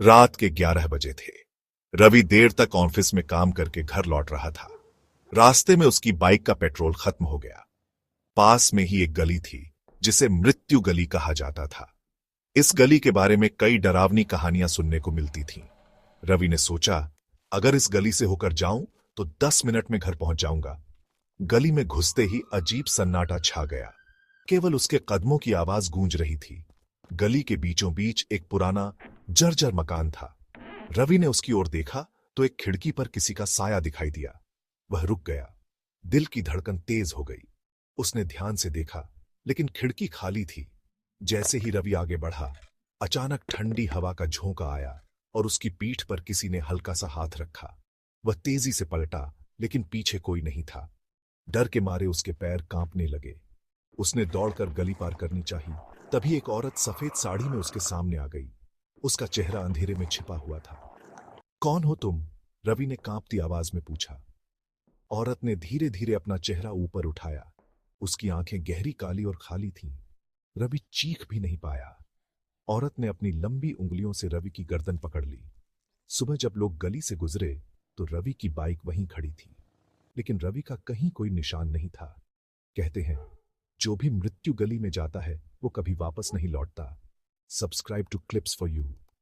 रात के 11 बजे थे। रवि देर तक ऑफिस में काम करके घर लौट रहा था। रास्ते में उसकी बाइक का पेट्रोल खत्म हो गया। पास में ही एक गली थी जिसे मृत्यु गली कहा जाता था। इस गली के बारे में कई डरावनी कहानियां सुनने को मिलती थीं। रवि ने सोचा, अगर इस गली से होकर जाऊं तो 10 मिनट में घर पहुंच जाऊंगा। गली में घुसते ही अजीब सन्नाटा छा गया। केवल उसके कदमों की आवाज गूंज रही थी। गली के बीचों बीच एक पुराना जर्जर मकान था। रवि ने उसकी ओर देखा तो एक खिड़की पर किसी का साया दिखाई दिया। वह रुक गया। दिल की धड़कन तेज हो गई। उसने ध्यान से देखा, लेकिन खिड़की खाली थी। जैसे ही रवि आगे बढ़ा, अचानक ठंडी हवा का झोंका आया और उसकी पीठ पर किसी ने हल्का सा हाथ रखा। वह तेजी से पलटा, लेकिन पीछे कोई नहीं था। डर के मारे उसके पैर कांपने लगे। उसने दौड़कर गली पार करनी चाही, तभी एक औरत सफेद साड़ी में उसके सामने आ गई। उसका चेहरा अंधेरे में छिपा हुआ था। कौन हो तुम? रवि ने कांपती आवाज में पूछा। औरत ने धीरे धीरे अपना चेहरा ऊपर उठाया। उसकी आंखें गहरी काली और खाली थीं। रवि चीख भी नहीं पाया। औरत ने अपनी लंबी उंगलियों से रवि की गर्दन पकड़ ली। सुबह जब लोग गली से गुजरे तो रवि की बाइक वहीं खड़ी थी, लेकिन रवि का कहीं कोई निशान नहीं था। कहते हैं, जो भी मृत्यु गली में जाता है वो कभी वापस नहीं लौटता। Subscribe to clips for you.